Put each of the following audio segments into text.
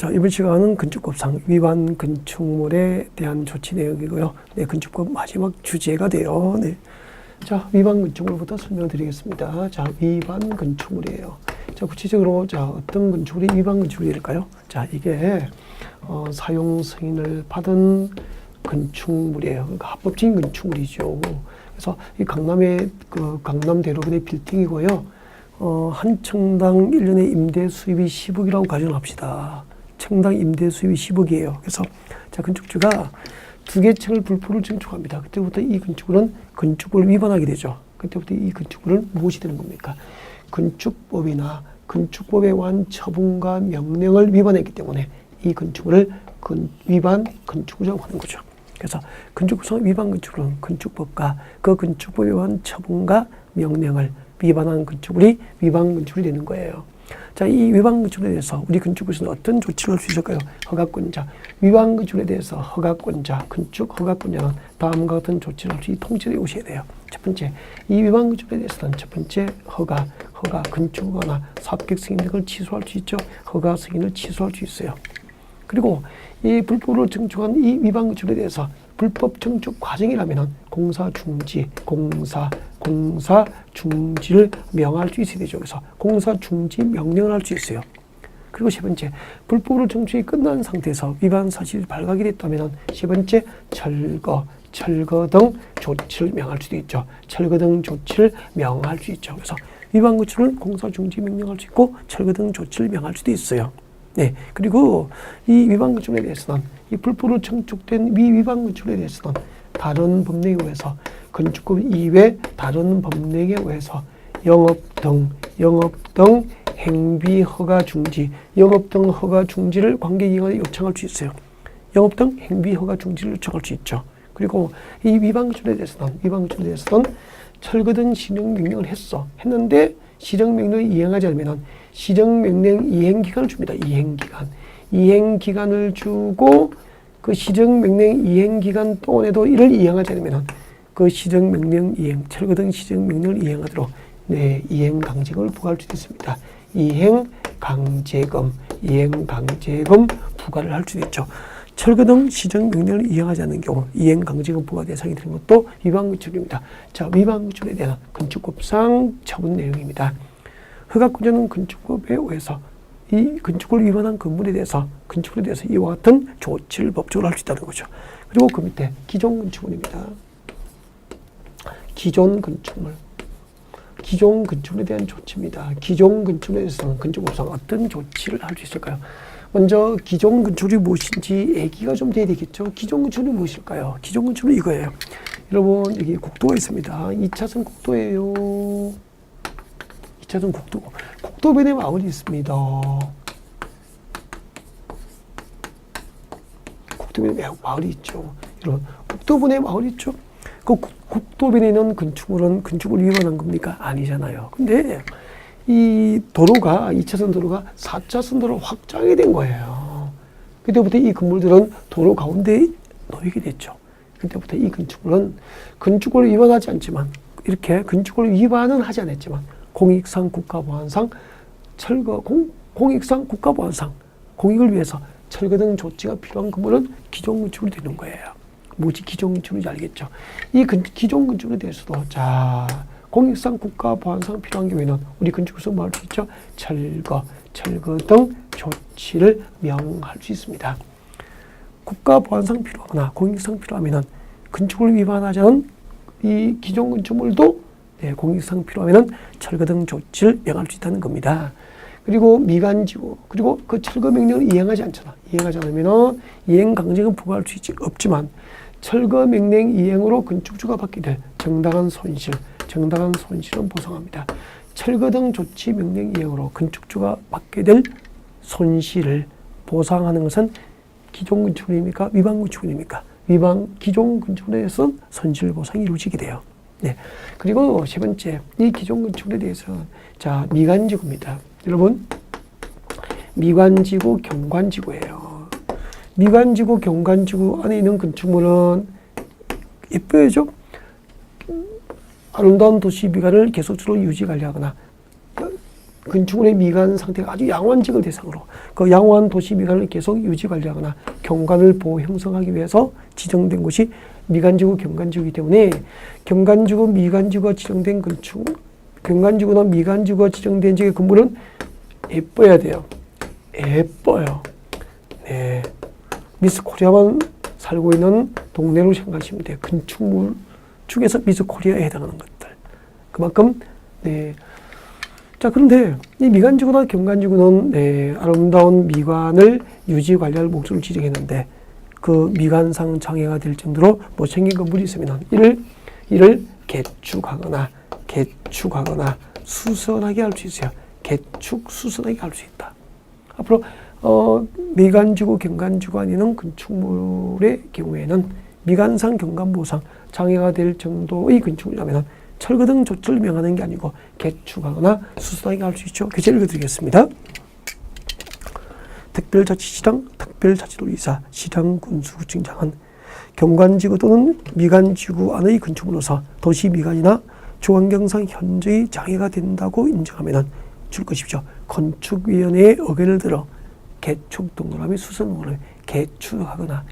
자, 이번 시간은 건축법상 위반 건축물에 대한 조치 내용이고요. 네, 건축법 마지막 주제가 돼요. 네. 자, 위반 건축물부터 설명드리겠습니다. 자, 위반 건축물이에요. 자, 구체적으로 자, 어떤 건축물이 위반 건축물일까요? 자, 이게 사용 승인을 받은 건축물이에요. 그러니까 합법적인 건축물이죠. 그래서 이 강남의 강남 대로변의 빌딩이고요. 한 청당 1년에 임대 수입이 10억이라고 가정합시다. 청당 임대 수입이 10억이에요. 그래서 자, 건축주가 두 개 층을 불포를 증축합니다. 그때부터 이 건축물은 건축법을 위반하게 되죠. 그때부터 이 건축물은 무엇이 되는 겁니까? 건축법이나 건축법에 관한 처분과 명령을 위반했기 때문에 이 건축물을 위반 건축물이라고 하는 거죠. 그래서 건축법상 위반 건축물은 건축법과 그 건축법에 관한 처분과 명령을 위반한 건축물이 위반 건축물이 되는 거예요. 자, 이 위반 건축물에 대해서 우리 건축부에서는 어떤 조치를 할 수 있을까요? 허가권자. 위반 건축물에 대해서 허가권자, 건축 허가권자는 다음과 같은 조치를 할 수 있는 통째로 오셔야 돼요. 첫 번째, 이 위반 건축물에 대해서는 첫 번째 허가, 건축 허가나 사업계획 승인 등을 취소할 수 있죠. 허가 승인을 취소할 수 있어요. 그리고 이 불법으로 증축한 이 위반 건축물에 대해서 불법 증축 과정이라면 공사 중지를 명할 수 있어야 되죠. 그래서 공사 중지 명령을 할 수 있어요. 그리고 세 번째, 불법으로 증축이 끝난 상태에서 위반 사실이 발각이 됐다면 세 번째, 철거 등 조치를 명할 수도 있죠. 철거 등 조치를 명할 수 있죠. 그래서 위반 건축물은 공사 중지 명령할 수 있고 철거 등 조치를 명할 수도 있어요. 네. 그리고 이 위반 건축물에 대해서는 이 불법으로 증축된 위반 건축물에 대해서는 다른 법령에 의해서 건축법 이외 다른 법령에 의해서 영업 등 행비 허가 중지, 영업 등 허가 중지를 관계기관에 요청할 수 있어요. 영업 등 행비 허가 중지를 요청할 수 있죠. 그리고 이 위반 건축물에 대해서는 철거 등 시정명령을 했는데 시정명령을 이행하지 않으면 시정명령 이행기간을 줍니다. 이행기간을 주고 그 시정명령 이행기간 동안에도 이를 이행하지 않으면 그 시정명령 이행, 철거 등 시정명령을 이행하도록 이행강제금을 부과할 수도 있습니다. 이행강제금 부과를 할 수도 있죠. 철거 등 시정명령을 이행하지 않는 경우 이행강제금 부과 대상이 되는 것도 위반 건축물입니다. 자, 위반 건축물에 대한 건축법상 처분 내용입니다. 허가권자는 건축법에 의해서 이 건축을 위반한 건물에 대해서 이와 같은 조치를 법적으로 할 수 있다는 거죠. 그리고 그 밑에 기존 건축물입니다. 기존 건축물에 대한 조치입니다. 기존 건축물에 대해서는 건축법상 어떤 조치를 할 수 있을까요? 먼저 기존 건축물이 무엇인지 얘기가 좀 돼야 되겠죠. 기존 건축물이 무엇일까요? 기존 건축물은 이거예요. 여러분, 여기 국도가 있습니다. 2차선 국도예요. 2차선 국도변에 마을이 있습니다. 국도변에 마을이 있죠. 이런 국도변에 마을이 있죠. 그 국도변에 있는 건축물은 건축을 위반한 겁니까? 아니잖아요. 근데 이 도로가 2차선 도로가 4차선 도로 확장이 된 거예요. 그때부터 이 건물들은 도로 가운데 놓이게 됐죠. 그때부터 이 건축물은 건축을 위반하지 않지만 이렇게 건축을 위반은 하지 않았지만 공익상 국가보안상 공익상 국가보안상 공익을 위해서 철거 등 조치가 필요한 건물은 기존 건축물이 되는 거예요. 뭐지 기존 건축물인지 알겠죠? 이 기존 건축물에 대해서도 자 공익상 국가보안상 필요한 경우에는 우리 건축에서 뭐 할 수 있죠? 철거 등 조치를 명할 수 있습니다. 국가보안상 필요하거나 공익상 필요하면은 건축을 위반하지 않은 이 기존 건축물도 공익상 필요하면은 철거 등 조치를 명할 수 있다는 겁니다. 그리고 미관지구, 그리고 그 철거 명령을 이행하지 않으면은 이행강제금 부과할 수 없지만 철거 명령 이행으로 건축주가 받게 될 정당한 손실은 보상합니다. 철거 등 조치 명령 이행으로 건축주가 받게 될 손실을 보상하는 것은 기존 건축물입니까? 위반 건축물입니까? 기존 건축물에 대해서는 손실 보상이 이루어지게 돼요. 네. 그리고 세 번째, 이 기존 건축물에 대해서는 자, 미관지구입니다. 여러분, 미관지구, 경관지구예요. 미관지구, 경관지구 안에 있는 건축물은 예뻐야죠. 아름다운 도시 미관을 계속적으로 유지 관리하거나 건축물의 미관 상태가 아주 양호한 지역을 대상으로 그 양호한 도시 미관을 계속 유지 관리하거나 경관을 보호 형성하기 위해서 지정된 곳이 미관지구, 경관지구이기 때문에 경관지구, 미관지구가 지정된 건축, 경관지구나 미관지구가 지정된 지역의 건물은 예뻐야 돼요. 예뻐요. 네. 미스 코리아만 살고 있는 동네로 생각하시면 돼요. 건축물 중에서 미스 코리아에 해당하는 것들. 그만큼, 네. 자, 그런데 이 미관지구나 경관지구는 네, 아름다운 미관을 유지 관리할 목적을 지정했는데 그 미관상 장애가 될 정도로 못생긴 건물이 있으면 이를 개축하거나 수선하게 할 수 있어요. 개축, 수선하게 할 수 있다. 앞으로 미관지구, 경관지구 아니는 건축물의 경우에는 미관상, 경관보상 장애가 될 정도의 건축물이라면 철거 등 조치를 명하는 게 아니고 개축하거나 수선하게 할 수 있죠. 교재 읽어드리겠습니다. 특별자치시장, 특별자치도의사, 시장, 군수구청장은 경관지구 또는 미관지구 안의 건축물로서 도시 미관이나 주환경상 현저히 장애가 된다고 인정하면 줄 것이죠. 건축위원회의 의견을 들어 개축 동그라미 수선 동그라미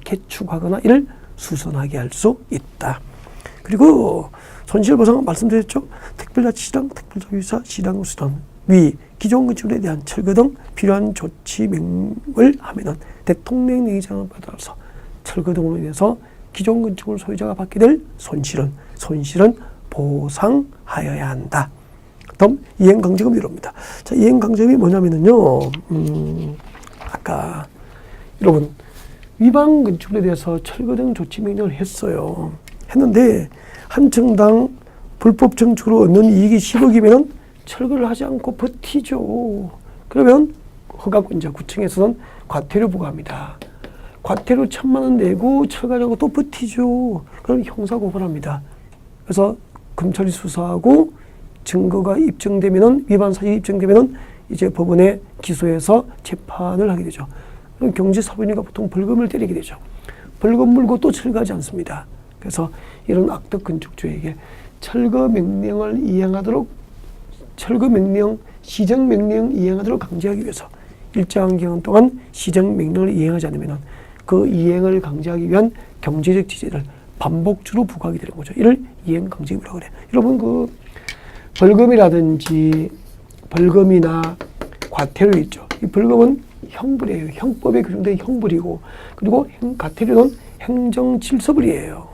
개축하거나 이를 수선하게 할 수 있다. 그리고 손실보상 말씀드렸죠. 특별자치시장, 특별자치도의사, 시장, 수단 위 기존 건축물에 대한 철거 등 필요한 조치 명을 하면은 대통령령의 장을 받아서 철거 등으로 인해서 기존 건축물 소유자가 받게 될 손실은 보상하여야 한다. 다음 이행강제금 이럽니다. 자, 이행강제금이 뭐냐면은요, 아까 여러분 위반 건축물에 대해서 철거 등 조치 명령을 했는데 한 층당 불법 증축으로 얻는 이익이 10억이면은 철거를 하지 않고 버티죠. 그러면 허가권자 구청에서는 과태료 부과합니다. 과태료 1,000만 원 내고 철거하지 않고 또 버티죠. 그럼 형사고발합니다. 그래서 검찰이 수사하고 증거가 입증되면은 위반 사실이 입증되면은 이제 법원에 기소해서 재판을 하게 되죠. 그럼 경제사범이니까 보통 벌금을 때리게 되죠. 벌금 물고 또 철거하지 않습니다. 그래서 이런 악덕 건축주에게 철거 명령을 이행하도록 시정명령 이행하도록 강제하기 위해서 일정한 기간 동안 시정명령을 이행하지 않으면 그 이행을 강제하기 위한 경제적 지제를 반복적으로 부과하게 되는 거죠. 이를 이행강제금이라고 그래요. 여러분 그 벌금이라든지 벌금이나 과태료 있죠. 이 벌금은 형벌이에요. 형법에 규정된 형벌이고 그리고 과태료는 행정질서벌이에요.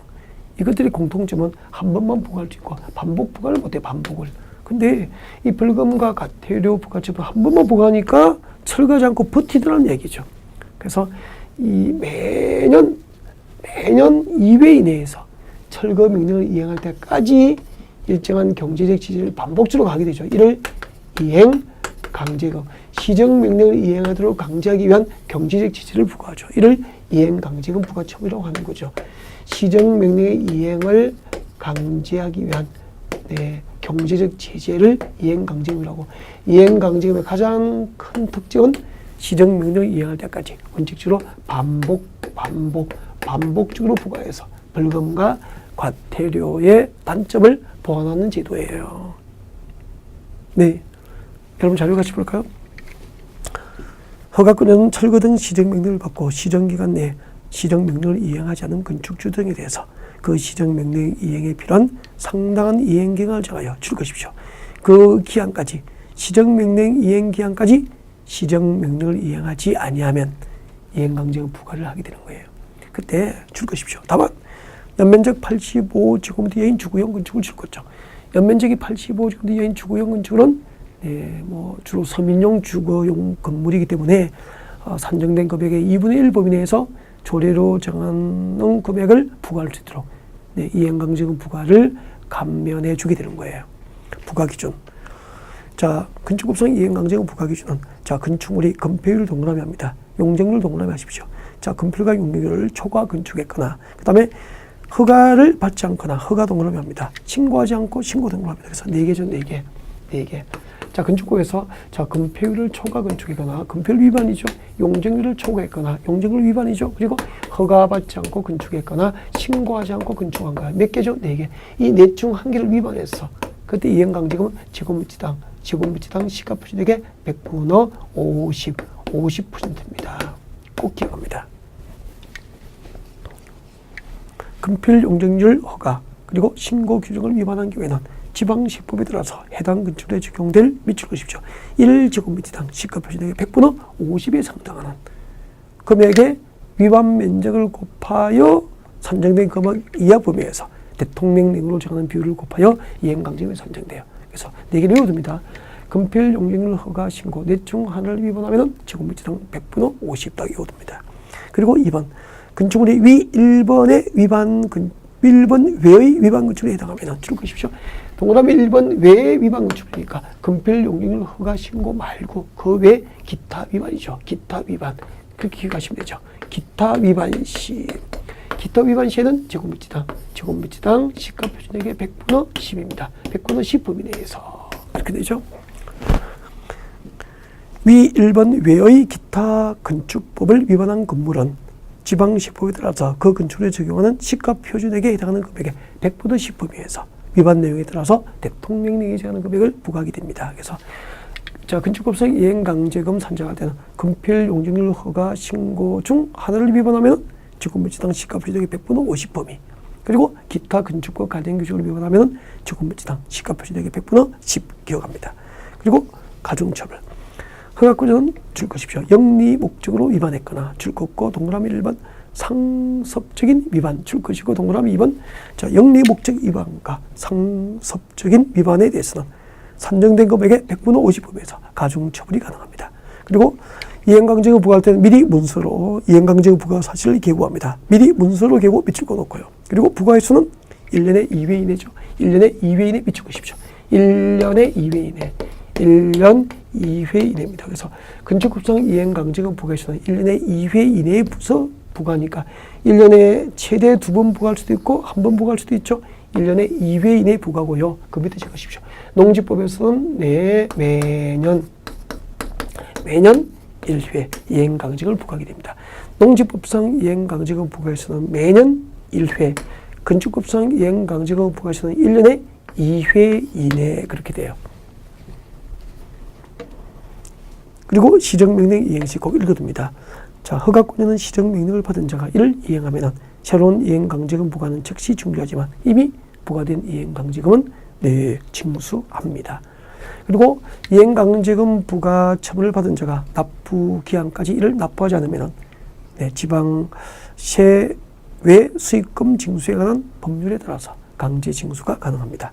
이것들의 공통점은 한 번만 부과할 수 있고 반복 부과를 못해 반복을. 근데 이 벌금과 과태료 부과처분 한 번만 부과하니까 철거하지 않고 버티더라는 얘기죠. 그래서 이 매년 2회 이내에서 철거 명령을 이행할 때까지 일정한 경제적 지지를 반복적으로 가게 되죠. 이를 이행 강제금, 시정 명령을 이행하도록 강제하기 위한 경제적 지지를 부과하죠. 이를 이행 강제금 부과처분이라고 하는 거죠. 시정 명령의 이행을 강제하기 위한 경제적 제재를 이행강제금이라고. 이행강제금의 가장 큰 특징은 시정명령을 이행할 때까지 원칙적으로 반복적으로 부과해서 벌금과 과태료의 단점을 보완하는 제도예요. 네, 여러분 자료 같이 볼까요? 허가권자는 철거 등 시정명령을 받고 시정기간 내에 시정명령을 이행하지 않은 건축주 등에 대해서 그 시정명령 이행에 필요한 상당한 이행기간을 정하여 줄 것이죠. 그 기한까지 시정명령 이행기한까지 시정명령을 이행하지 아니하면 이행강제금 부과를 하게 되는 거예요. 그때 줄 것이죠. 다만 연면적 85제곱미터 이하인 주거용 건축을 줄 거죠. 연면적이 85제곱미터 이하인 주거용 건축은 주로 서민용 주거용 건물이기 때문에 산정된 금액의 2분의 1 범위 내에서 조례로 정하는 금액을 부과할 수 있도록 이행강제금 부과를 감면해 주게 되는 거예요. 부과 기준. 자, 건축법상 이행강제금 부과 기준은 자, 건축물이 건폐율을 동그라미 합니다. 용적률 동그라미 하십시오. 자, 건폐율과 용적률을 초과 건축했거나 그 다음에 허가를 받지 않거나 허가 동그라미 합니다. 신고하지 않고 신고 동그라미 합니다. 그래서 4개죠. 4개. 자, 건축법에서 자, 건폐율을 초과 건축했거나 건폐율 위반이죠. 용적률을 초과했거나 용적률 위반이죠. 그리고 허가받지 않고 건축했거나 신고하지 않고 건축한 거야. 몇 개죠? 4개. 이 넷 중 한 개를 위반했어. 그때 이행강제금은 제곱미터당 제곱미터당 시가 표준액의 100분의 50%입니다. 꼭 기억합니다. 금필 용적률 허가 그리고 신고 규정을 위반한 경우에는 지방시법에 따라서 해당 건축물에 적용될 미출 것이죠. 1제곱미터당 시가 표준액의 100분의 50에 상당하는 금액의 위반 면적을 곱하여 산정된 금액 이하 범위에서 대통령령으로 정하는 비율을 곱하여 이행강제금이 산정돼요. 그래서 4개를 외워둡니다. 금필 용적률 허가 신고 넷 중 하나를 위반하면 제곱미터당 100분의 50 딱 외워둡니다. 그리고 2번 건축물이 위 1번의 1번 외의 위반 건축물에 해당하면 줄 것이죠. 동그라미 1번 외의 위반 건축물이니까 금필 용적률 허가 신고 말고 그 외 기타 위반이죠. 기타 위반. 그렇게 기억하시면 되죠. 기타 위반 시. 기타 위반 시에는 제곱미터당 시가 표준액의 100분의 10입니다. 100분의 10 범위 내에서. 이렇게 되죠. 위 1번 외의 기타 건축법을 위반한 건물은 지방시법에 따라서 그 건축물에 적용하는 시가 표준액에 해당하는 금액의 100분의 10 범위에서 위반 내용에 따라서 대통령령이 정하는 금액을 부과하게 됩니다. 그래서 자, 건축법상 이행강제금 산정할 때는 금필 용적률 허가 신고 중 하나를 위반하면 제곱미터당 시가 표준액의 100분의 50 범위 그리고 기타 건축법 관련 규정을 위반하면 제곱미터당 시가 표준액의 100분의 10 기억합니다. 그리고 가중처벌 허가권은 줄 것이죠. 영리 목적으로 위반했거나 줄 것고 동그라미 1번 상습적인 위반 줄 것이고 동그라미 2번 자, 영리 목적 위반과 상습적인 위반에 대해서는 산정된 금액의 100분의 50범위에서 가중처벌이 가능합니다. 그리고 이행강제금 부과할 때는 미리 문서로 이행강제금 부과 사실을 계고합니다. 미리 문서로 계고 미칠 거 놓고요. 그리고 부과 횟수는 1년에 2회 이내죠. 1년에 2회 이내 미칠 것이죠. 1년에 2회 이내. 1년 2회 이내입니다. 그래서 건축법상 이행강제금 부과 횟수는 1년에 2회 이내에 부과하니까 1년에 최대 2번 부과할 수도 있고 1번 부과할 수도 있죠. 1년에 2회 이내 부과고요. 그 밑에 적으십시오. 농지법에서는 매년 1회 이행강제금을 부과하게 됩니다. 농지법상 이행강제금 부과에서는 매년 1회, 건축법상 이행강제금 부과에서는 1년에 2회 이내 그렇게 돼요. 그리고 시정명령 이행시 꼭 읽어둡니다. 자, 허가권자는 시정명령을 받은 자가 이를 이행하면 새로운 이행강제금 부과는 즉시 중지하지만 이미 부과된 이행강제금은 징수합니다. 그리고 이행강제금 부과 처분을 받은 자가 납부 기한까지 이를 납부하지 않으면 지방세 외 수익금 징수에 관한 법률에 따라서 강제 징수가 가능합니다.